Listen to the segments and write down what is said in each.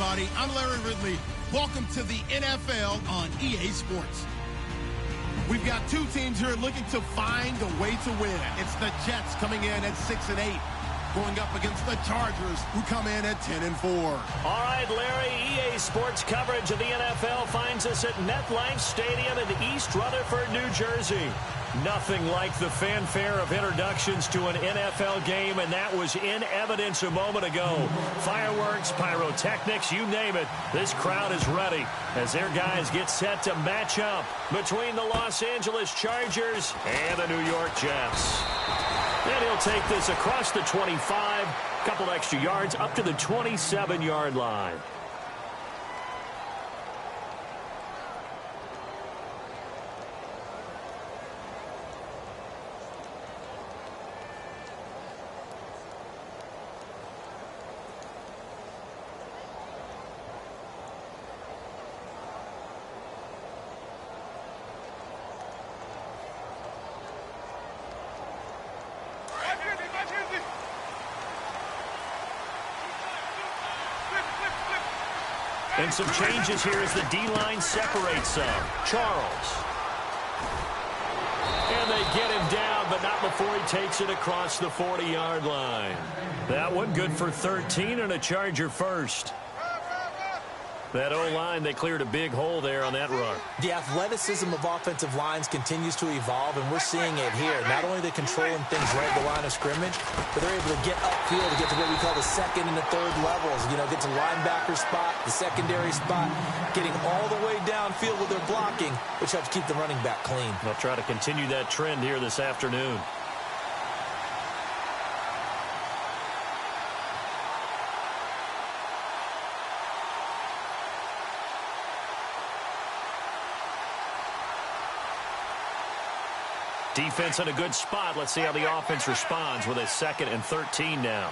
everybody. I'm Larry Ridley. Welcome to the NFL on EA Sports. We've got two teams here looking to find a way to win. It's the Jets coming in at 6-8, going up against the Chargers, who come in at 10-4. All right, Larry, EA Sports coverage of the NFL finds us at MetLife Stadium in East Rutherford, New Jersey. Nothing like the fanfare of introductions to an NFL game, and that was in evidence a moment ago. Fireworks, pyrotechnics, you name it. This crowd is ready as their guys get set to match up between the Los Angeles Chargers and the New York Jets. And he'll take this across the 25, a couple extra yards up to the 27-yard line. And some changes here as the D-line separates some. Charles. And they get him down, but not before he takes it across the 40-yard line. That one good for 13 and a Charger first. That O-line, they cleared a big hole there on that run. The athleticism of offensive lines continues to evolve, and we're seeing it here. Not only are they controlling things right at the line of scrimmage, but they're able to get upfield to get to what we call the second and the third levels. You know, get to linebacker spot, the secondary spot, getting all the way downfield with their blocking, which helps keep the running back clean. They'll try to continue that trend here this afternoon. Defense in a good spot. Let's see how the offense responds with a 2nd and 13 now.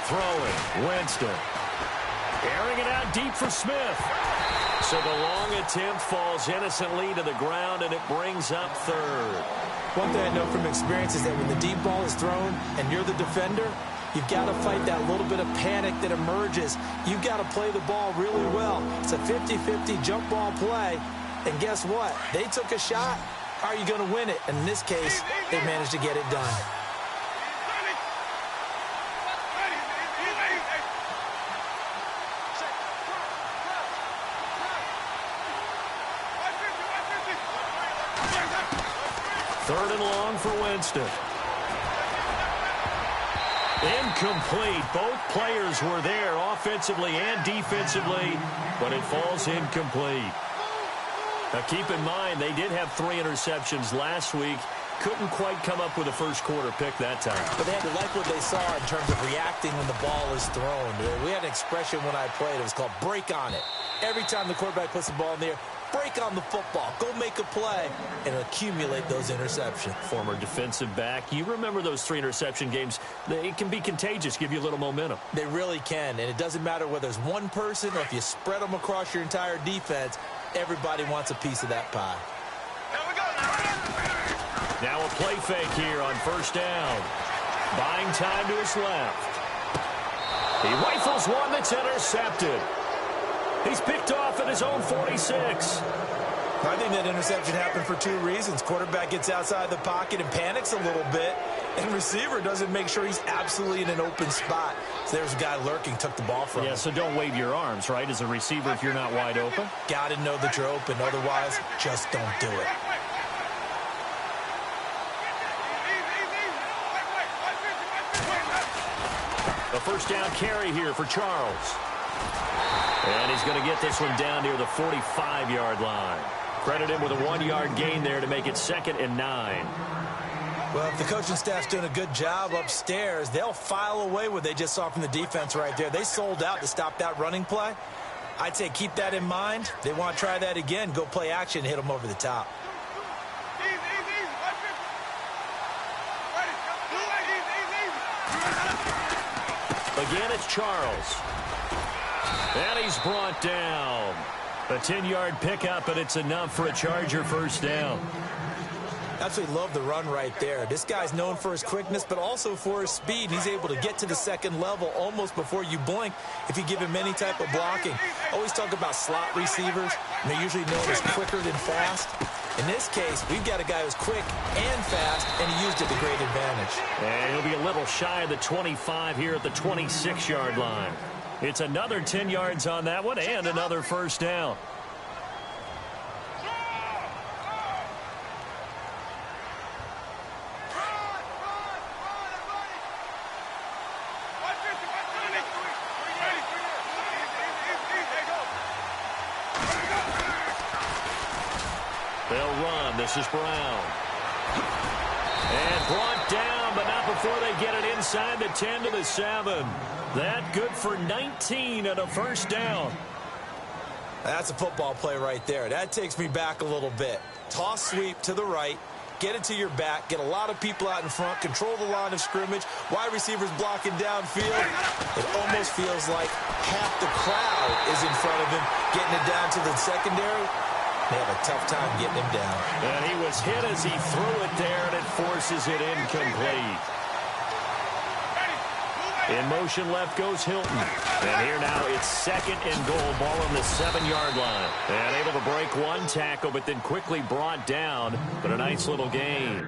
Throwing, Winston. Airing it out deep for Smith. So the long attempt falls innocently to the ground, and it brings up 3rd. One thing I know from experience is that when the deep ball is thrown and you're the defender, you've got to fight that little bit of panic that emerges. You've got to play the ball really well. It's a 50-50 jump ball play. And guess what? They took a shot. How are you going to win it? And in this case, they managed to get it done. Third and long for Winston. Incomplete. Both players were there offensively and defensively, but it falls incomplete. Now, keep in mind, they did have 3 interceptions last week. Couldn't quite come up with a first-quarter pick that time. But they had to like what they saw in terms of reacting when the ball is thrown. We had an expression when I played. It was called break on it. Every time the quarterback puts the ball in the air, break on the football. Go make a play and accumulate those interceptions. Former defensive back. You remember those 3 interception games. It can be contagious, give you a little momentum. They really can, and it doesn't matter whether it's one person or if you spread them across your entire defense. Everybody wants a piece of that pie. Now a play fake here on first down. Buying time to his left. He rifles one that's intercepted. He's picked off at his own 46. I think that interception happened for 2 reasons. Quarterback gets outside the pocket and panics a little bit, and receiver doesn't make sure he's absolutely in an open spot. So there's a guy lurking, took the ball from him. Yeah, so don't wave your arms, right, as a receiver if you're not wide open? Got to know that you're open. Otherwise, just don't do it. A first down carry here for Charles. And he's going to get this one down near the 45-yard line. Credit him with a 1-yard gain there to make it 2nd and 9. Well, if the coaching staff's doing a good job upstairs, they'll file away what they just saw from the defense right there. They sold out to stop that running play. I'd say keep that in mind. They want to try that again. Go play action, hit them over the top. Again, it's Charles. And he's brought down. A 10-yard pickup, and it's enough for a Charger first down. Absolutely love the run right there. This guy's known for his quickness, but also for his speed. He's able to get to the second level almost before you blink if you give him any type of blocking. Always talk about slot receivers, and they're usually known as quicker than fast. In this case, we've got a guy who's quick and fast, and he used it to great advantage. And he'll be a little shy of the 25 here at the 26-yard line. It's another 10 yards on that one and another first down. They'll run. This is Brown. And brought down, but not before they get it inside the 10 to the 7. That good for 19 and a first down. That's a football play right there. That takes me back a little bit. Toss sweep to the right. Get it to your back. Get a lot of people out in front. Control the line of scrimmage. Wide receivers blocking downfield. It almost feels like half the crowd is in front of him. Getting it down to the secondary. They have a tough time getting him down. And he was hit as he threw it there, and it forces it incomplete. In motion left goes Hilton. And here now it's second and goal. Ball on the 7-yard line. And able to break one tackle, but then quickly brought down. But a nice little gain.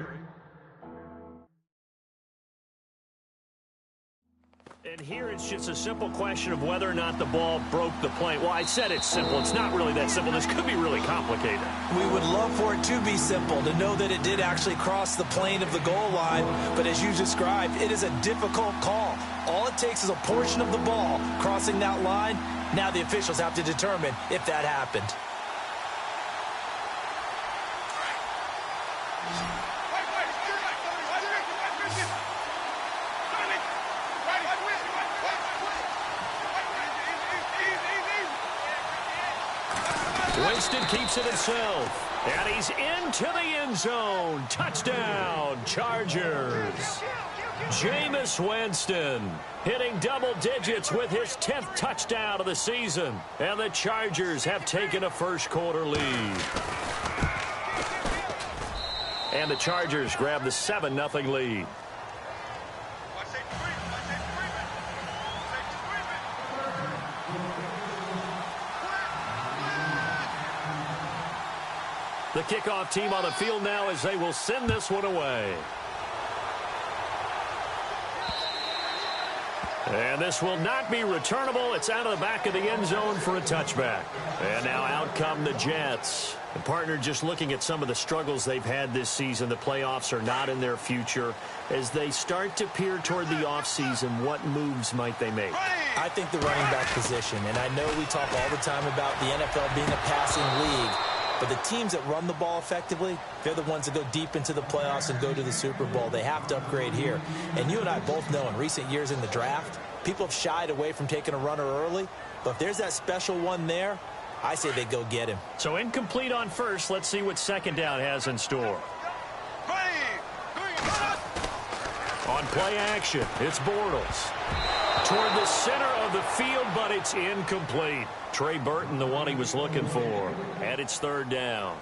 And here it's just a simple question of whether or not the ball broke the plane. Well, I said it's simple. It's not really that simple. This could be really complicated. We would love for it to be simple, to know that it did actually cross the plane of the goal line. But as you described, it is a difficult call. All it takes is a portion of the ball crossing that line. Now the officials have to determine if that happened. Winston keeps it himself. And he's into the end zone. Touchdown, Chargers. Jameis Winston hitting double digits with his 10th touchdown of the season. And the Chargers have taken a first-quarter lead. And the Chargers grab the 7-0 lead. The kickoff team on the field now as they will send this one away. And this will not be returnable. It's out of the back of the end zone for a touchback. And now out come the Jets. The partner just looking at some of the struggles they've had this season. The playoffs are not in their future. As they start to peer toward the offseason, what moves might they make? I think the running back position, and I know we talk all the time about the NFL being a passing league, but the teams that run the ball effectively, they're the ones that go deep into the playoffs and go to the Super Bowl. They have to upgrade here. And you and I both know in recent years in the draft, people have shied away from taking a runner early. But if there's that special one there, I say they go get him. So incomplete on first. Let's see what second down has in store. On play action, it's Bortles. Toward the center of the field, but it's incomplete. Trey Burton, the one he was looking for. And it's third down.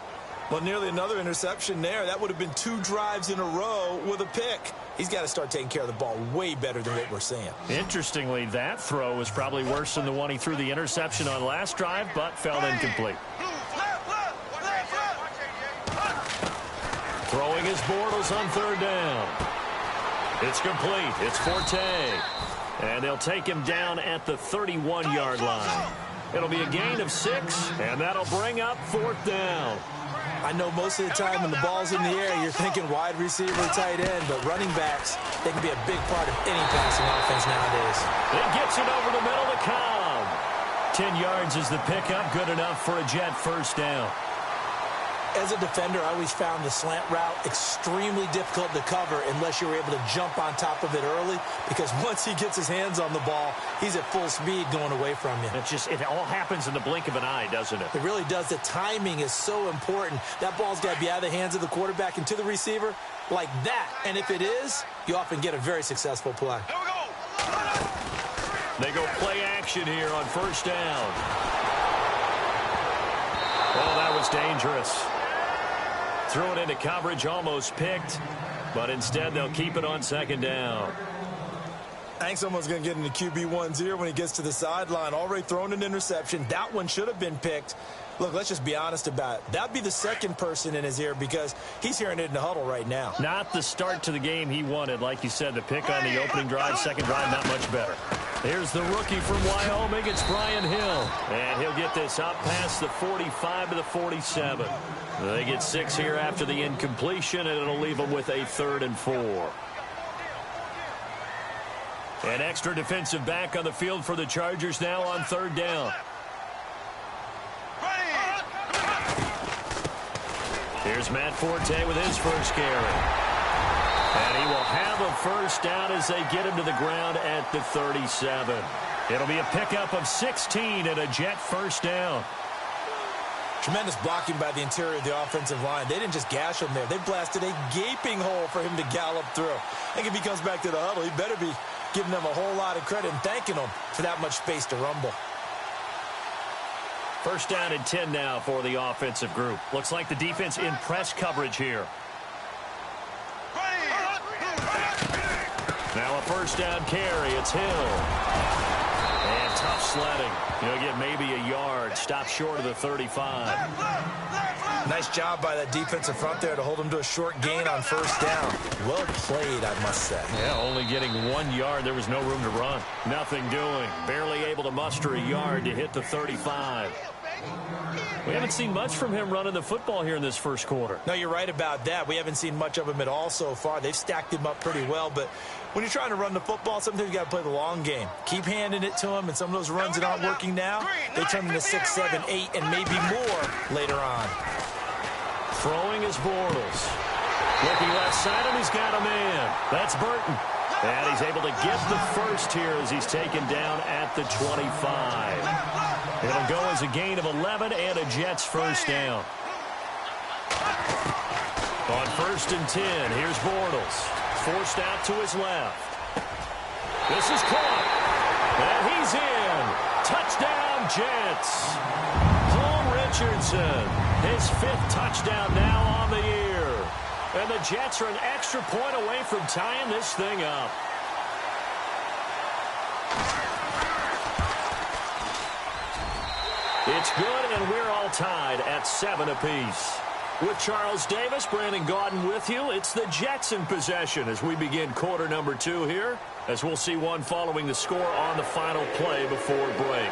Well, nearly another interception there. That would have been 2 drives in a row with a pick. He's got to start taking care of the ball way better than what we're seeing. Interestingly, that throw was probably worse than the one he threw the interception on last drive, but fell incomplete. Throwing his Bortles on third down. It's complete. It's Forte. And they'll take him down at the 31-yard line. It'll be a gain of 6, and that'll bring up fourth down. I know most of the time when the ball's in the air, you're thinking wide receiver, tight end, but running backs, they can be a big part of any passing offense nowadays. It gets it over the middle to Cobb. 10 yards is the pickup, good enough for a Jet first down. As a defender, I always found the slant route extremely difficult to cover unless you were able to jump on top of it early, because once he gets his hands on the ball, he's at full speed going away from you. It all happens in the blink of an eye, doesn't it? It really does. The timing is so important. That ball's got to be out of the hands of the quarterback and to the receiver like that. And if it is, you often get a very successful play. They go play action here on first down. Oh, that was dangerous. Threw it into coverage, almost picked, but instead they'll keep it on second down. I think someone's going to get into QB1's ear when he gets to the sideline. Already thrown an interception. That one should have been picked. Look, let's just be honest about it. That'd be the second person in his ear because he's hearing it in the huddle right now. Not the start to the game he wanted. Like you said, the pick on the opening drive, second drive, not much better. Here's the rookie from Wyoming. It's Brian Hill. And he'll get this up past the 45 to the 47. They get 6 here after the incompletion, and it'll leave them with a 3rd and 4. An extra defensive back on the field for the Chargers now on 3rd down. Here's Matt Forte with his first carry. And he will have a first down as they get him to the ground at the 37. It'll be a pickup of 16 and a Jet first down. Tremendous blocking by the interior of the offensive line. They didn't just gash him there. They blasted a gaping hole for him to gallop through. I think if he comes back to the huddle, he better be giving them a whole lot of credit and thanking them for that much space to rumble. First down and 10 now for the offensive group. Looks like the defense in press coverage here. Now a first down carry. It's Hill. And tough sledding. He'll get maybe a yard. Stop short of the 35. Nice job by that defensive front there to hold him to a short gain on first down. Well played, I must say. Yeah, only getting 1 yard. There was no room to run. Nothing doing. Barely able to muster a yard to hit the 35. We haven't seen much from him running the football here in this first quarter. No, you're right about that. We haven't seen much of him at all so far. They've stacked him up pretty well, but when you're trying to run the football, sometimes you got to play the long game. Keep handing it to him, and some of those runs that aren't working now, they turn into 6, 7, 8, and maybe more later on. Throwing is Bortles. Looking left side, and he's got a man. That's Burton. And he's able to get the first here as he's taken down at the 25. It'll go as a gain of 11 and a Jets first down. On 1st and 10, here's Bortles. Forced out to his left. This is caught. And he's in. Touchdown, Jets. Paul Richardson, his 5th touchdown now on the year. And the Jets are an extra point away from tying this thing up. It's good, and we're all tied at 7 apiece. With Charles Davis, Brandon Gaudin with you, it's the Jets in possession as we begin quarter number 2 here, as we'll see one following the score on the final play before break.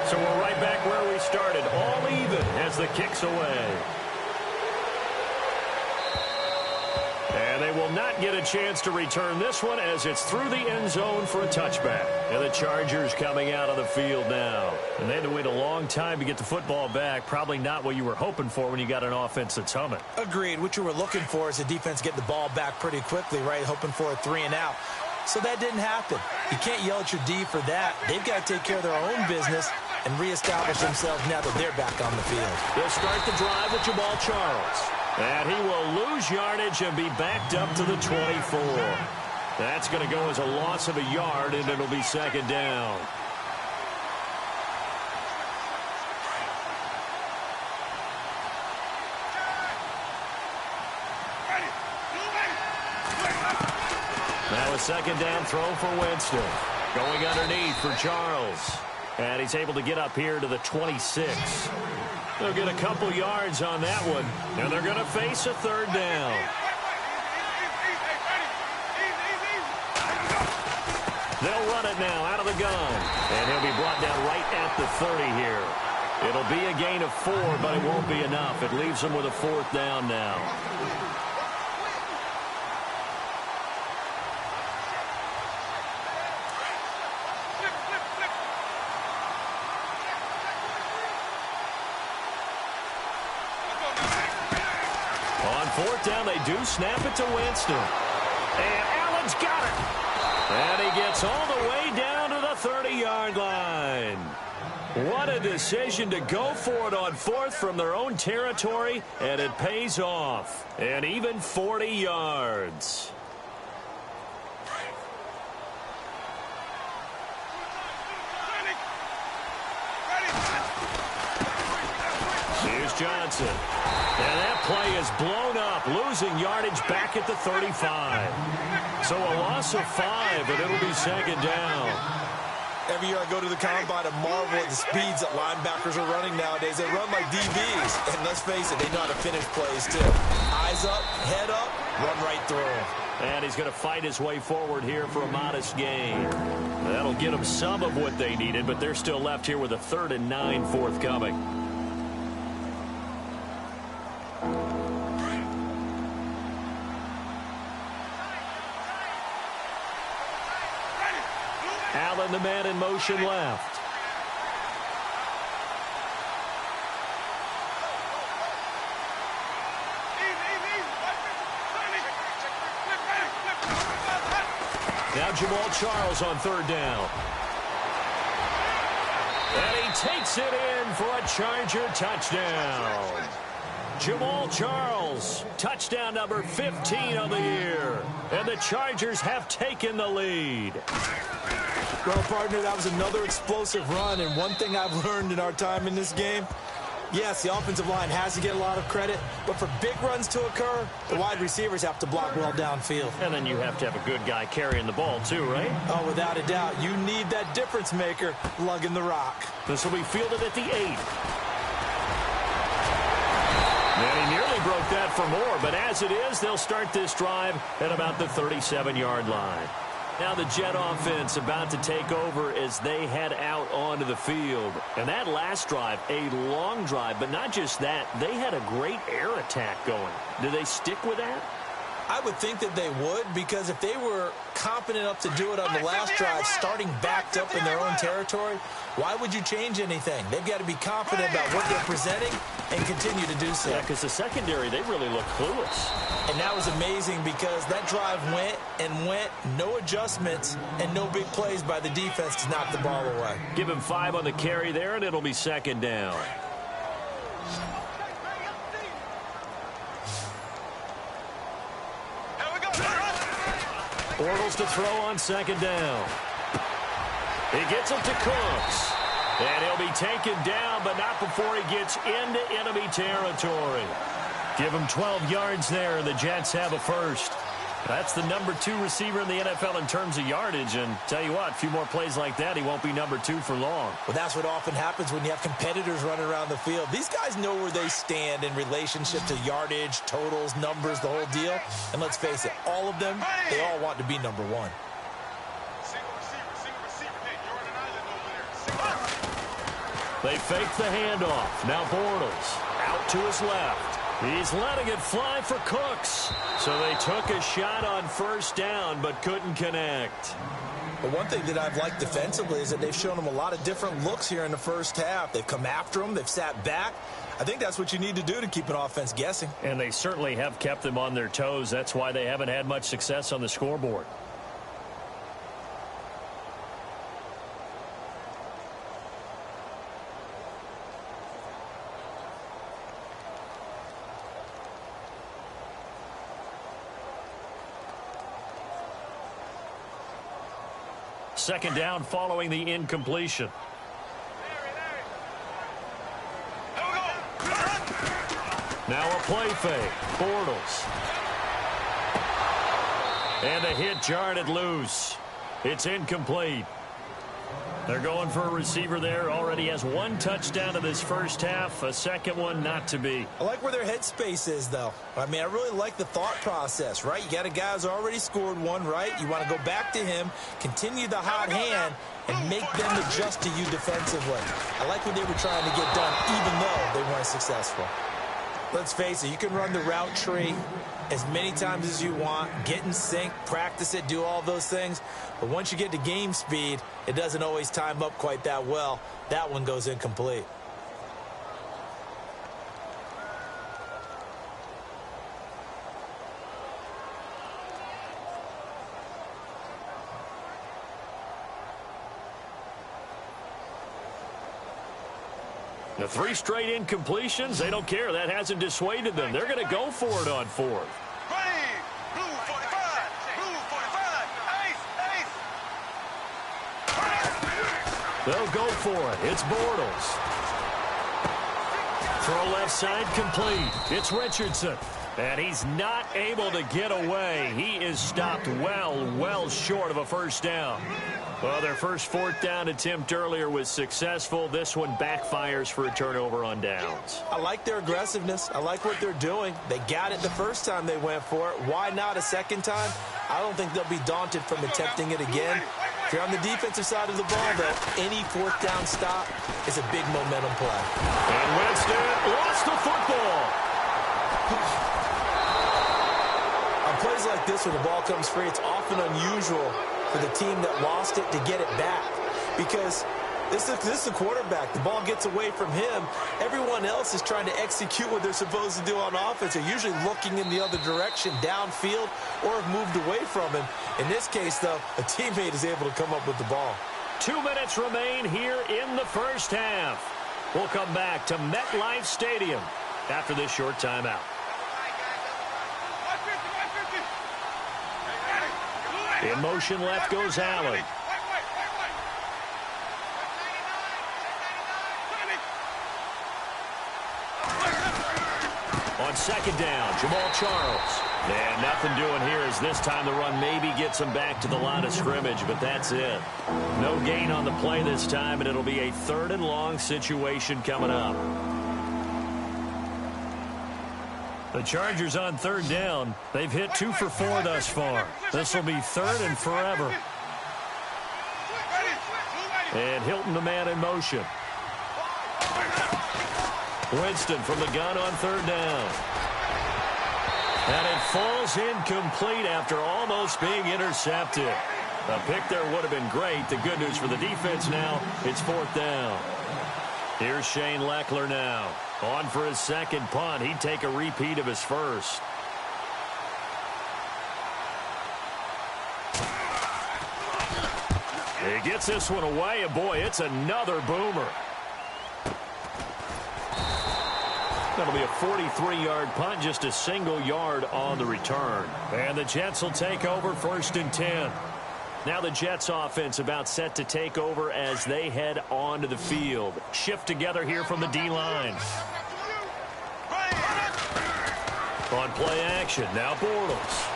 So we're right back where we started, all even as the kick's away. And they will not get a chance to return this one as it's through the end zone for a touchback. And the Chargers coming out on the field now. And they had to wait a long time to get the football back. Probably not what you were hoping for when you got an offense that's humming. Agreed. What you were looking for is the defense getting the ball back pretty quickly, right? Hoping for a 3 and out. So that didn't happen. You can't yell at your D for that. They've got to take care of their own business and reestablish themselves now that they're back on the field. They'll start the drive with Jamal Charles. And he will lose yardage and be backed up to the 24. That's going to go as a loss of a yard, and it'll be second down. Now a second down throw for Winston. Going underneath for Charles. And he's able to get up here to the 26. They'll get a couple yards on that one, and they're going to face a 3rd down. They'll run it now out of the gun, and he'll be brought down right at the 30 here. It'll be a gain of 4, but it won't be enough. It leaves them with a 4th down now. On 4th down, they do snap it to Winston. And Allen's got it. And he gets all the way down to the 30-yard line. What a decision to go for it on 4th from their own territory, and it pays off. And even 40 yards. Here's Johnson. And that play is blown up, losing yardage back at the 35. So a loss of 5, and it'll be second down. Every year I go to the combine and marvel at the speeds that linebackers are running nowadays. They run like DBs. And let's face it, they know how to finish plays too. Eyes up, head up, run right through them. And he's going to fight his way forward here for a modest gain. That'll get them some of what they needed, but they're still left here with a 3rd and 9 forthcoming. Allen, the man in motion left. Now Jamal Charles on 3rd down. And he takes it in for a Charger touchdown. Jamal Charles, touchdown number 15 of the year. And the Chargers have taken the lead. Well, partner, that was another explosive run. And one thing I've learned in our time in this game, yes, the offensive line has to get a lot of credit, but for big runs to occur, the wide receivers have to block well downfield. And then you have to have a good guy carrying the ball too, right? Oh, without a doubt. You need that difference maker lugging the rock. This will be fielded at the 8. And he nearly broke that for more, but as it is, they'll start this drive at about the 37-yard line. Now the Jet offense about to take over as they head out onto the field. And that last drive, a long drive, but not just that, they had a great air attack going. Do they stick with that? I would think that they would, because if they were confident enough to do it on the last drive, starting backed up in their own territory, why would you change anything? They've got to be confident about what they're presenting and continue to do so. Yeah, because the secondary, they really look clueless. And that was amazing because that drive went and went, no adjustments, and no big plays by the defense to knock the ball away. Give him 5 on the carry there, and it'll be second down. Bortles to throw on second down. He gets it to Cooks. And he'll be taken down, but not before he gets into enemy territory. Give him 12 yards there, and the Jets have a first. That's the number 2 receiver in the NFL in terms of yardage. And tell you what, a few more plays like that, he won't be number 2 for long. Well, that's what often happens when you have competitors running around the field. These guys know where they stand in relationship to yardage, totals, numbers, the whole deal. And let's face it, all of them, they all want to be number 1. They fake the handoff. Now Bortles out to his left. He's letting it fly for Cooks. So they took a shot on first down, but couldn't connect. But one thing that I've liked defensively is that they've shown them a lot of different looks here in the first half. They've come after them. They've sat back. I think that's what you need to do to keep an offense guessing. And they certainly have kept them on their toes. That's why they haven't had much success on the scoreboard. Second down following the incompletion. Now a play fake. Bortles. And a hit jarred loose. It's incomplete. They're going for a receiver there. Already has 1 touchdown in this first half. A second one not to be. I like where their headspace is, though. I mean, I really like the thought process, right? You got a guy who's already scored 1, right? You want to go back to him, continue the hot hand, and make them adjust to you defensively. I like what they were trying to get done, even though they weren't successful. Let's face it, you can run the route tree as many times as you want, get in sync, practice it, do all those things. But once you get to game speed, it doesn't always time up quite that well. That one goes incomplete. The 3 straight incompletions, they don't care. That hasn't dissuaded them. They're going to go for it on 4th. They'll go for it. It's Bortles. Throw left side complete. It's Richardson. And he's not able to get away. He is stopped well short of a first down. Well, their first fourth down attempt earlier was successful. This one backfires for a turnover on downs. I like their aggressiveness. I like what they're doing. They got it the first time they went for it. Why not a second time? I don't think they'll be daunted from attempting it again. If you're on the defensive side of the ball, though, any fourth down stop is a big momentum play. And Winston lost the football. On plays like this where the ball comes free, it's often unusual for the team that lost it to get it back. Because this is the quarterback. The ball gets away from him. Everyone else is trying to execute what they're supposed to do on offense. They're usually looking in the other direction, downfield, or have moved away from him. In this case, though, a teammate is able to come up with the ball. 2 minutes remain here in the first half. We'll come back to MetLife Stadium after this short timeout. In motion left goes Allen. On second down, Jamal Charles. And nothing doing here as this time the run maybe gets him back to the line of scrimmage, but that's it. No gain on the play this time, and it'll be a 3rd and long situation coming up. The Chargers on 3rd down. They've hit 2 for 4 thus far. This will be 3rd and forever. And Hilton, the man in motion. Winston from the gun on 3rd down. And it falls incomplete after almost being intercepted. A pick there would have been great. The good news for the defense now, it's 4th down. Here's Shane Leckler now. On for his second punt. He'd take a repeat of his first. He gets this one away, and boy, it's another boomer. That'll be a 43-yard punt, just a single yard on the return. And the Jets will take over 1st and 10. Now the Jets offense about set to take over as they head onto the field. Shift together here from the D-line. On play action, now Bortles.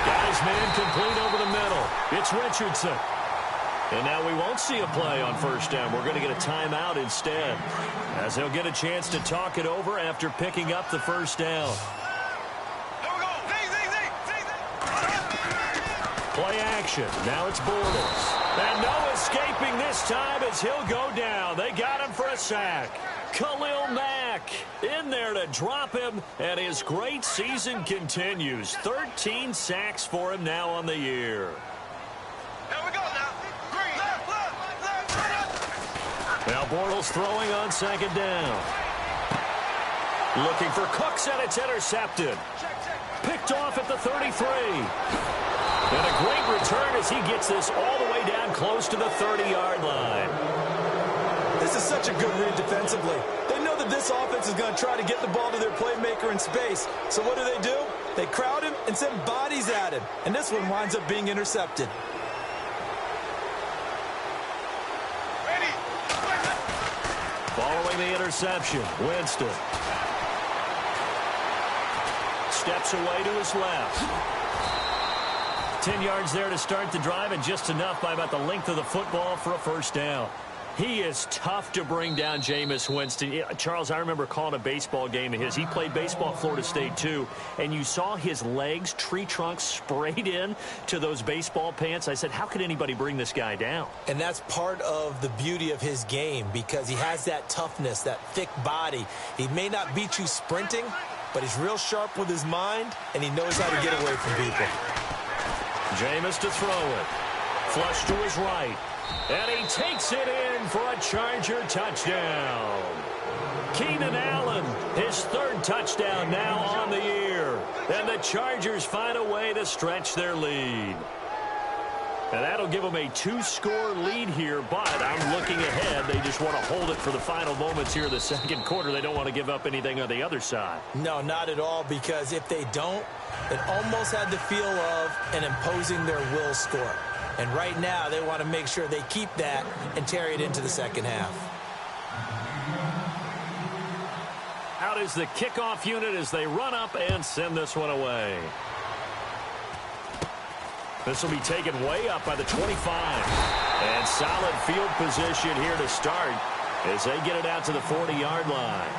Got his man complete over the middle. It's Richardson. And now we won't see a play on 1st down. We're going to get a timeout instead, as he'll get a chance to talk it over after picking up the 1st down. Play action. Now it's Bortles. And no escaping this time as he'll go down. They got him for a sack. Khalil Mack in there to drop him, and his great season continues. 13 sacks for him now on the year. Now Bortles throwing on 2nd down. Looking for Cooks, and it's intercepted. Picked off at the 33. And a great return as he gets this all the way down close to the 30-yard line. This is such a good read defensively. They know that this offense is going to try to get the ball to their playmaker in space. So what do? They crowd him and send bodies at him. And this one winds up being intercepted. Following the interception, Winston steps away to his left. 10 yards there to start the drive, and just enough by about the length of the football for a 1st down. He is tough to bring down, Jameis Winston. Charles, I remember calling a baseball game of his. He played baseball at Florida State, too, and you saw his legs, tree trunks sprayed in to those baseball pants. I said, how could anybody bring this guy down? And that's part of the beauty of his game, because he has that toughness, that thick body. He may not beat you sprinting, but he's real sharp with his mind, and he knows how to get away from people. Jameis to throw it. Flush to his right. And he takes it in for a Charger touchdown. Keenan Allen, his 3rd touchdown now on the year. And the Chargers find a way to stretch their lead. And that'll give them a 2-score lead here, but I'm looking ahead. They just want to hold it for the final moments here in the 2nd quarter. They don't want to give up anything on the other side. No, not at all, because if they don't, it almost had the feel of an imposing their will score. And right now, they want to make sure they keep that and carry it into the 2nd half. out is the kickoff unit as they run up and send this one away. This will be taken way up by the 25. And solid field position here to start as they get it out to the 40-yard line.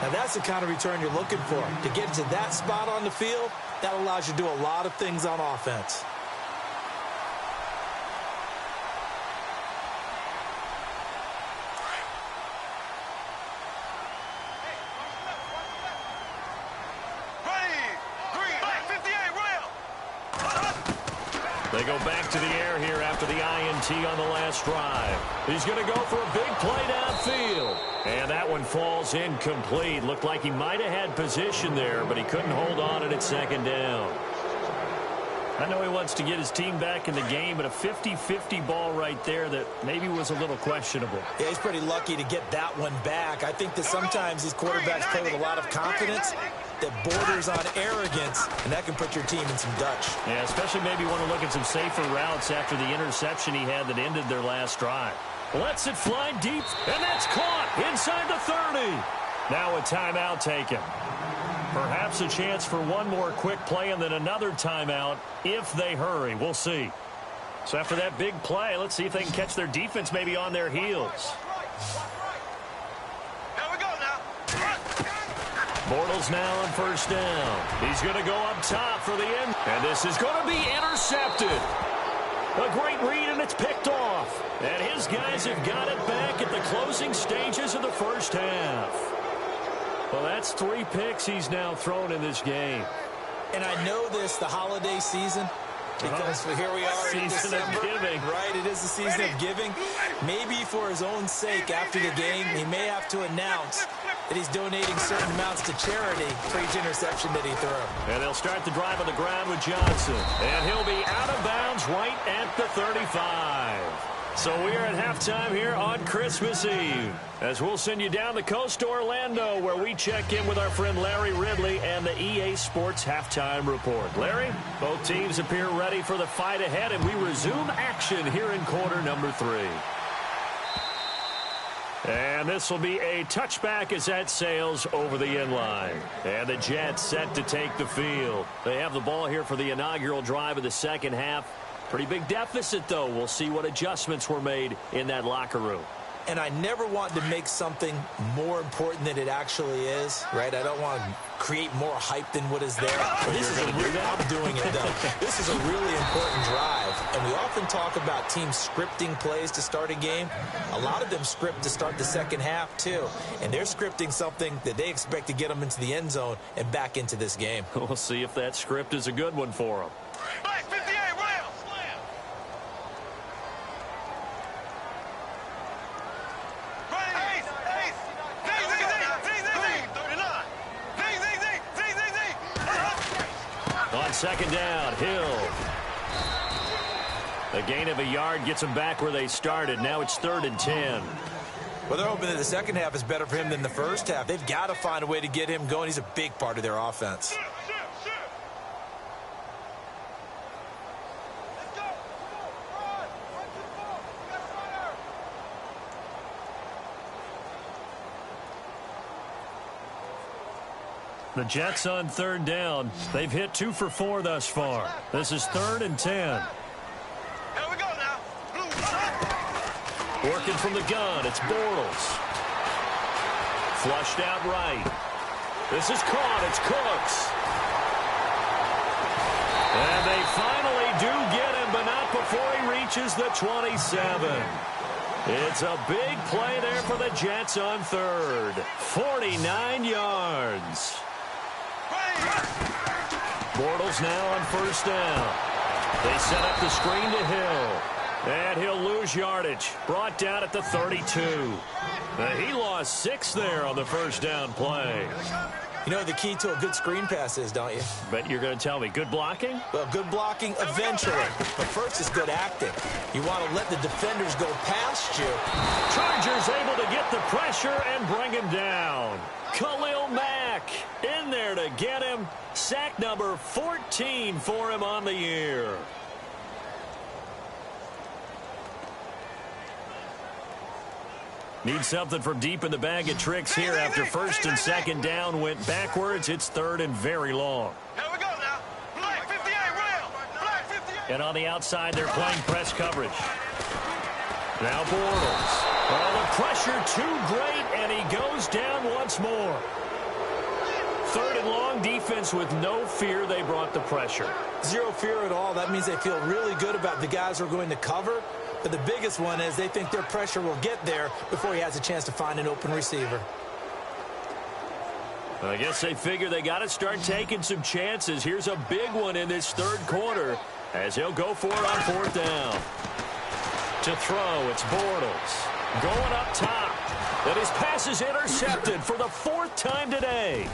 Now that's the kind of return you're looking for. To get to that spot on the field, that allows you to do a lot of things on offense. They go back to the air here after the INT on the last drive. He's going to go for a big play downfield. And that one falls incomplete. Looked like he might have had position there, but he couldn't hold on at second down. I know he wants to get his team back in the game, but a 50-50 ball right there that maybe was a little questionable. Yeah, he's pretty lucky to get that one back. I think that sometimes these quarterbacks play with a lot of confidence that borders on arrogance, and that can put your team in some Dutch. Yeah, especially maybe want to look at some safer routes after the interception he had that ended their last drive. Lets it fly deep, and that's caught inside the 30. Now a timeout taken. Perhaps a chance for one more quick play and then another timeout if they hurry. We'll see. So after that big play, let's see if they can catch their defense maybe on their heels. Bortles now on first down. He's going to go up top for the end. And this is going to be intercepted. A great read, and it's picked off. And his guys have got it back at the closing stages of the first half. Well, that's 3 picks he's now thrown in this game. And I know this, the holiday season, because here we are in December. Season of giving. Right, it is the season of giving. Maybe for his own sake after the game, he may have to announce that he's donating certain amounts to charity for each interception that he threw. And they'll start the drive on the ground with Johnson. And he'll be out of bounds right at the 35. So we are at halftime here on Christmas Eve, as we'll send you down the coast to Orlando, where we check in with our friend Larry Ridley and the EA Sports Halftime Report. Larry, both teams appear ready for the fight ahead, and we resume action here in quarter number 3. And this will be a touchback as that sails over the end line. And the Jets set to take the field. They have the ball here for the inaugural drive of the second half. Pretty big deficit, though. We'll see what adjustments were made in that locker room. And I never want to make something more important than it actually is, right? I don't want to create more hype than what is there. I'm doing it, though. This is a really important drive. And we often talk about teams scripting plays to start a game. A lot of them script to start the second half, too. And they're scripting something that they expect to get them into the end zone and back into this game. We'll see if that script is a good one for them. On second down, Hill. A gain of a yard gets them back where they started. Now it's 3rd and 10. Well, they're hoping that the second half is better for him than the first half. They've got to find a way to get him going. He's a big part of their offense. The Jets on 3rd down. They've hit 2 for 4 thus far. This is 3rd and 10. Here we go now. Working from the gun, it's Bortles. Flushed out right. This is caught, it's Cooks. And they finally do get him, but not before he reaches the 27. It's a big play there for the Jets on 3rd. 49 yards. Bortles now on 1st down. They set up the screen to Hill. And he'll lose yardage. Brought down at the 32. He lost 6 there on the 1st down play. You know what the key to a good screen pass is, don't you? Bet you're going to tell me. Good blocking? Well, good blocking eventually. But first is good acting. You want to let the defenders go past you. Chargers able to get the pressure and bring him down. Khalil Mack in there to get him. Sack number 14 for him on the year. Need something from deep in the bag of tricks here after first and second down went backwards. It's third and very long. Here we go now. Black 58, Will. Black 58. And on the outside, they're playing press coverage. Now Bortles. Oh, the pressure too great, and he goes down once more. Third and long, defense with no fear. They brought the pressure. Zero fear at all. That means they feel really good about the guys who are going to cover. But the biggest one is they think their pressure will get there before he has a chance to find an open receiver. I guess they figure they got to start taking some chances. Here's a big one in this third quarter as he'll go for it on fourth down. To throw, it's Bortles. Going up top. And his pass is intercepted for the fourth time today.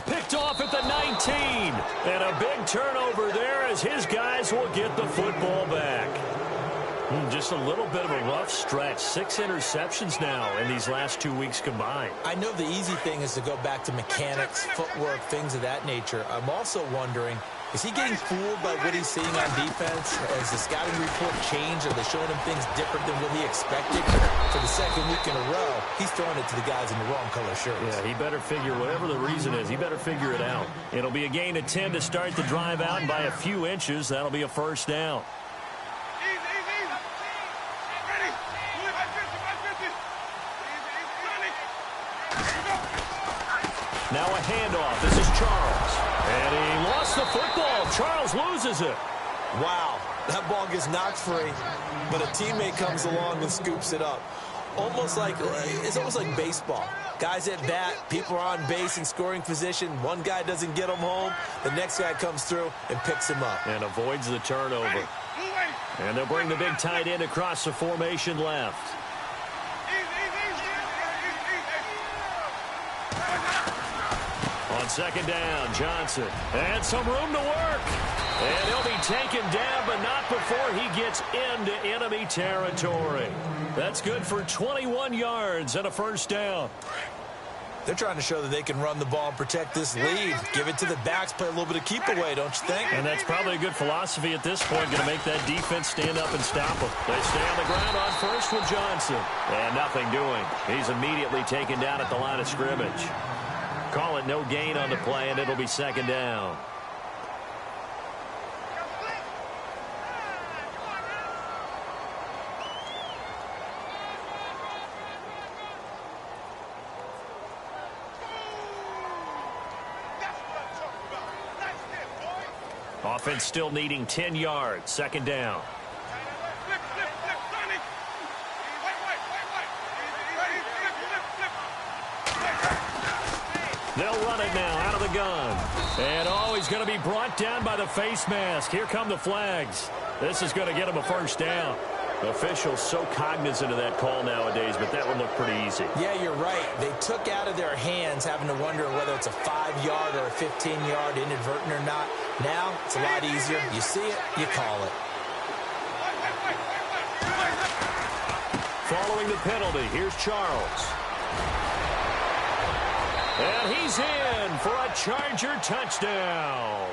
Picked off at the 19. And a big turnover there as his guys will get the football back. Just a little bit of a rough stretch. 6 interceptions now in these last 2 weeks combined. I know the easy thing is to go back to mechanics, footwork, things of that nature. I'm also wondering, is he getting fooled by what he's seeing on defense? Has the scouting report changed? Are they showing him things different than what he expected? For the second week in a row, he's throwing it to the guys in the wrong color shirts. Yeah, he better figure, whatever the reason is, he better figure it out. It'll be a gain of 10 to start the drive out, and by a few inches, that'll be a first down. Now a handoff. This is Charles. And he lost the football. Charles loses it. Wow, that ball gets knocked free, but a teammate comes along and scoops it up. It's almost like baseball. Guys at bat, people are on base in scoring position. One guy doesn't get him home. The next guy comes through and picks him up. And avoids the turnover. And they'll bring the big tight end across the formation left. On second down, Johnson. And some room to work. And he'll be taken down, but not before he gets into enemy territory. That's good for 21 yards and a first down. They're trying to show that they can run the ball and protect this lead. Give it to the backs, play a little bit of keep away, don't you think? And that's probably a good philosophy at this point, going to make that defense stand up and stop them. They stay on the ground on first with Johnson. And nothing doing. He's immediately taken down at the line of scrimmage. Call it no gain on the play, and it'll be second down. Offense still needing 10 yards. Second down. They'll run it now out of the gun. And, he's going to be brought down by the face mask. Here come the flags. This is going to get him a first down. Officials so cognizant of that call nowadays, but that would look pretty easy. Yeah, you're right. They took out of their hands having to wonder whether it's a 5-yard or a 15-yard inadvertent or not. Now, it's a lot easier. You see it, you call it. Following the penalty, here's Charles. And he's in for a Charger touchdown.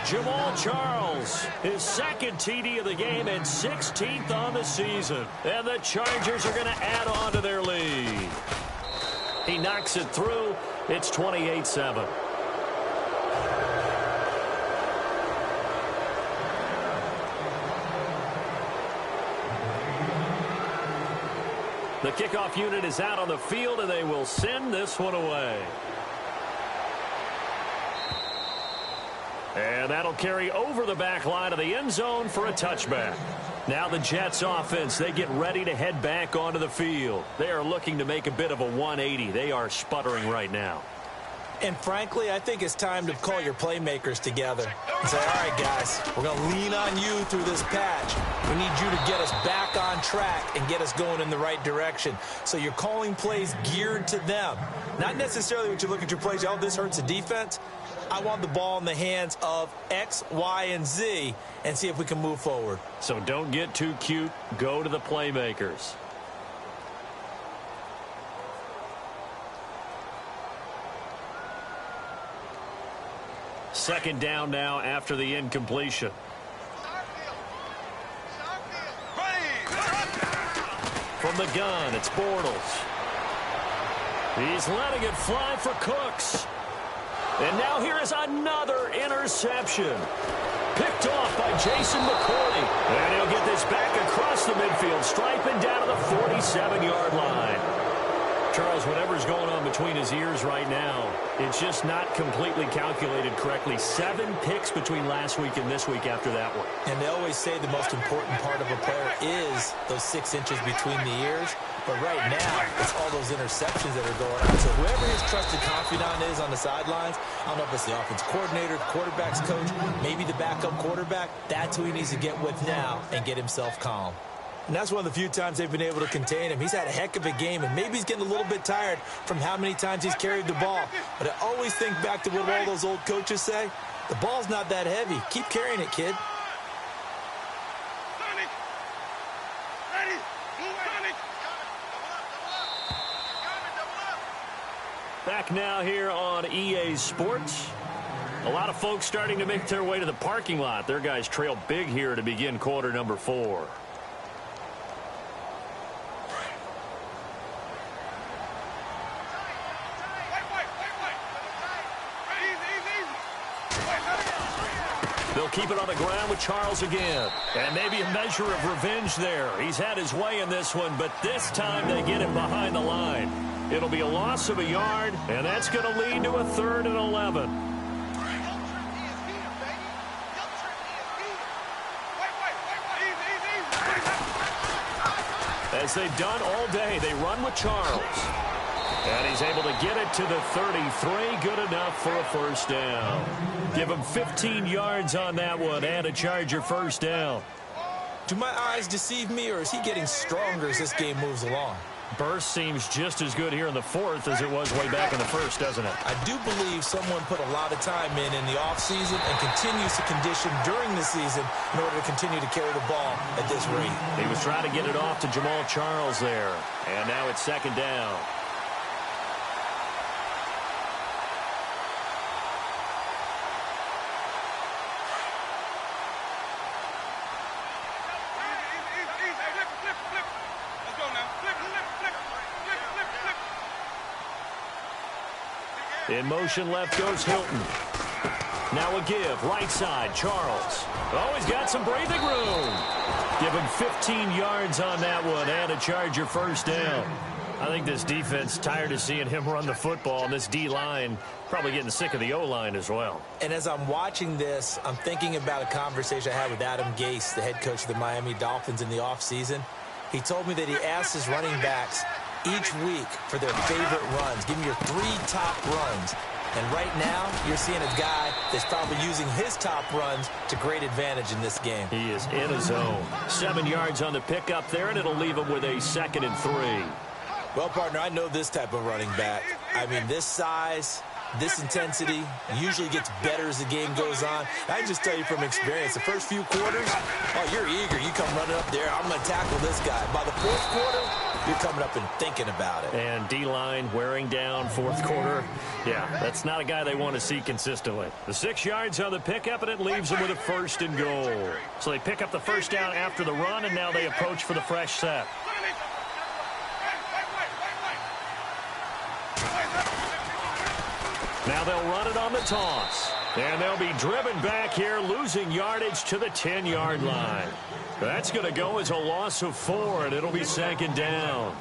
Jamal Charles, his second TD of the game and 16th on the season. And the Chargers are going to add on to their lead. He knocks it through. It's 28-7. The kickoff unit is out on the field, and they will send this one away. And that'll carry over the back line of the end zone for a touchback. Now the Jets offense, they get ready to head back onto the field. They are looking to make a bit of a 180. They are sputtering right now. And frankly, I think it's time to call your playmakers together and say, all right, guys, we're going to lean on you through this patch. We need you to get us back on track and get us going in the right direction. So you're calling plays geared to them. Not necessarily what you look at your plays, oh, this hurts the defense. I want the ball in the hands of X, Y, and Z and see if we can move forward. So don't get too cute. Go to the playmakers. Second down now after the incompletion. From From the gun, it's Bortles. He's letting it fly for Cooks. And now here is another interception. Picked off by Jason McCourty. And he'll get this back across the midfield stripe and down to the 47-yard line. Charles, whatever's going on between his ears right now, it's just not completely calculated correctly. 7 picks between last week and this week after that one. And they always say the most important part of a player is those 6 inches between the ears. But right now, it's all those interceptions that are going on. So whoever his trusted confidant is on the sidelines, I don't know if it's the offense coordinator, the quarterback's coach, maybe the backup quarterback, that's who he needs to get with now and get himself calm. And that's one of the few times they've been able to contain him. He's had a heck of a game, and maybe he's getting a little bit tired from how many times he's carried the ball. But I always think back to what all those old coaches say. The ball's not that heavy. Keep carrying it, kid. Back now here on EA Sports. A lot of folks starting to make their way to the parking lot. Their guys trail big here to begin quarter number 4. They'll keep it on the ground with Charles again. And maybe a measure of revenge there. He's had his way in this one, but this time they get him behind the line. It'll be a loss of a yard, and that's going to lead to a 3rd and 11. As they've done all day, they run with Charles. And he's able to get it to the 33. Good enough for a first down. Give him 15 yards on that one and a Charger first down. Do my eyes deceive me, or is he getting stronger as this game moves along? Burst seems just as good here in the 4th as it was way back in the 1st, doesn't it? I do believe someone put a lot of time in the offseason and continues to condition during the season in order to continue to carry the ball at this rate. He was trying to get it off to Jamal Charles there. And now it's 2nd down. In motion left goes Hilton. Now a give, right side, Charles. Oh, he's got some breathing room. Give him 15 yards on that one and a Charger first down. I think this defense tired of seeing him run the football, and this D-line probably getting sick of the O-line as well. And as I'm watching this, I'm thinking about a conversation I had with Adam Gase, the head coach of the Miami Dolphins in the offseason. He told me that he asked his running backs each week for their favorite runs. Give me your 3 top runs. And right now, you're seeing a guy that's probably using his top runs to great advantage in this game. He is in a zone. 7 yards on the pickup there, and it'll leave him with a 2nd and 3. Well, partner, I know this type of running back. I mean, this size, this intensity usually gets better as the game goes on. I can just tell you from experience, the first few quarters, oh, you're eager. You come running up there, I'm going to tackle this guy. By the 4th quarter, you're coming up and thinking about it. And D-line wearing down 4th quarter. Yeah, that's not a guy they want to see consistently. The 6 yards on the pickup, and it leaves them with a 1st and goal. So they pick up the first down after the run, and now they approach for the fresh set. Now they'll run it on the toss. And they'll be driven back here, losing yardage to the 10-yard line. That's going to go as a loss of 4, and it'll be 2nd down.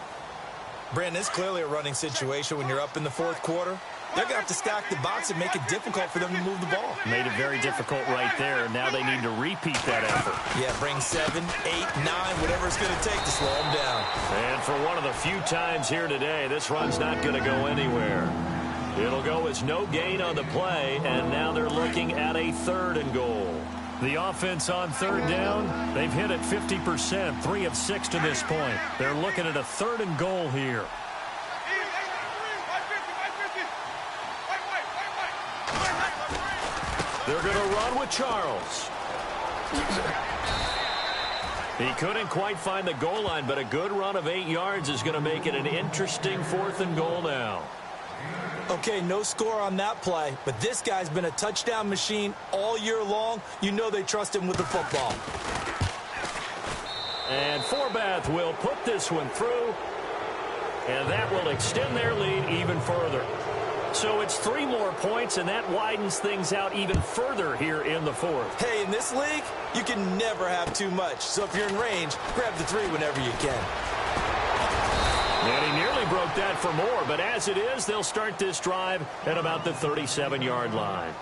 Brandon, it's clearly a running situation when you're up in the 4th quarter. They're going to have to stack the box and make it difficult for them to move the ball. Made it very difficult right there. Now they need to repeat that effort. Yeah, bring 7, 8, 9, whatever it's going to take to slow them down. And for one of the few times here today, this run's not going to go anywhere. It'll go as no gain on the play, and now they're looking at a 3rd and goal. The offense on 3rd down, they've hit it 50%, 3 of 6 to this point. They're looking at a 3rd and goal here. They're going to run with Charles. He couldn't quite find the goal line, but a good run of 8 yards is going to make it an interesting 4th and goal now. Okay, no score on that play, but this guy's been a touchdown machine all year long. You know they trust him with the football. And Forbath will put this one through, and that will extend their lead even further. So it's 3 more points, and that widens things out even further here in the fourth. Hey, in this league, you can never have too much. So if you're in range, grab the 3 whenever you can. And he nearly broke that for more, but as it is, they'll start this drive at about the 37-yard line.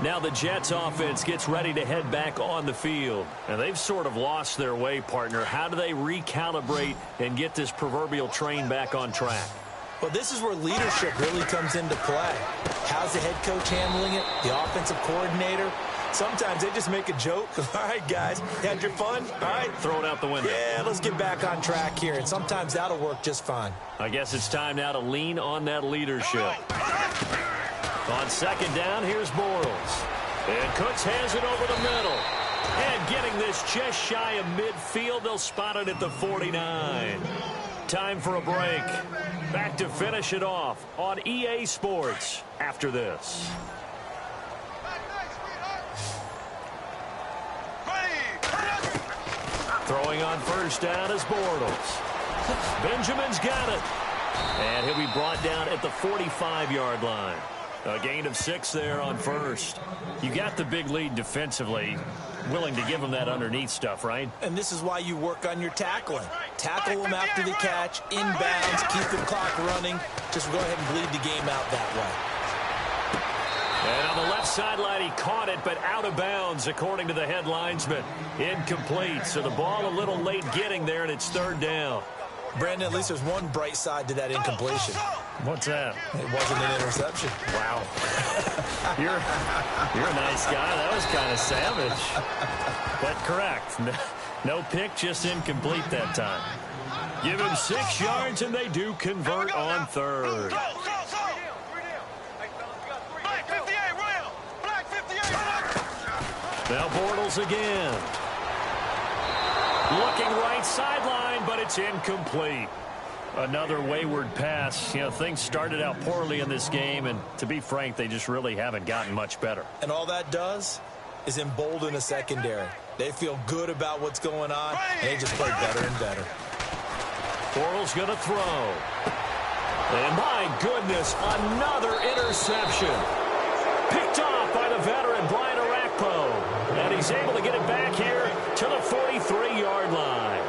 Now the Jets offense gets ready to head back on the field. And they've sort of lost their way, partner. How do they recalibrate and get this proverbial train back on track? Well, this is where leadership really comes into play. How's the head coach handling it? The offensive coordinator? Sometimes they just make a joke. All right, guys, you had your fun? All right. Throw it out the window. Yeah, let's get back on track here. And sometimes that'll work just fine. I guess it's time now to lean on that leadership. On second down, here's Bortles. And Cooks has it over the middle. And getting this just shy of midfield, they'll spot it at the 49. Time for a break. Back to finish it off on EA Sports after this. Throwing on first down is Bortles. Benjamin's got it. And he'll be brought down at the 45-yard line. A gain of 6 there on first. You got the big lead defensively. Willing to give them that underneath stuff, right? And this is why you work on your tackling. Tackle them after the catch, inbounds, keep the clock running. Just go ahead and bleed the game out that way. And on the left sideline, he caught it, but out of bounds, according to the head linesman. Incomplete, so the ball a little late getting there, and it's third down. Brandon, at least there's one bright side to that incompletion. What's that? It wasn't an interception. Wow. You're a nice guy. That was kind of savage. But correct. No pick, just incomplete that time. Give him 6 yards, and they do convert on third. Now Bortles again. Looking right sideline, but it's incomplete. Another wayward pass. You know, things started out poorly in this game, and to be frank, they just really haven't gotten much better. And all that does is embolden a secondary. They feel good about what's going on, and they just play better and better. Bortles going to throw. And my goodness, another interception. Picked off by the veteran, Brian Arakpo. And he's able to get it back here to the 43-yard line.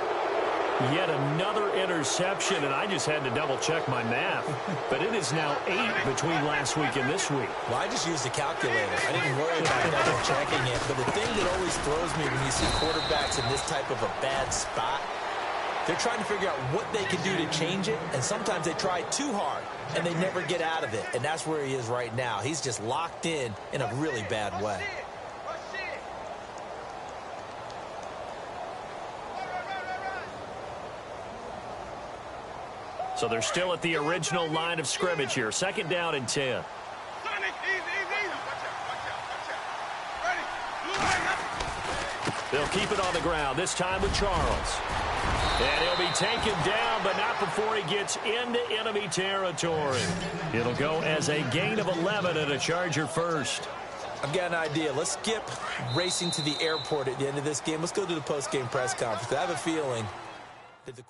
Yet another interception, and I just had to double-check my math. But it is now 8 between last week and this week. Well, I just used a calculator. I didn't worry about double-checking it. But the thing that always throws me when you see quarterbacks in this type of a bad spot, they're trying to figure out what they can do to change it, and sometimes they try too hard, and they never get out of it. And that's where he is right now. He's just locked in a really bad way. So they're still at the original line of scrimmage here. Second down and 10. They'll keep it on the ground, this time with Charles. And he'll be taken down, but not before he gets into enemy territory. It'll go as a gain of 11 and a Charger first. I've got an idea. Let's skip racing to the airport at the end of this game. Let's go to the post-game press conference. I have a feeling that the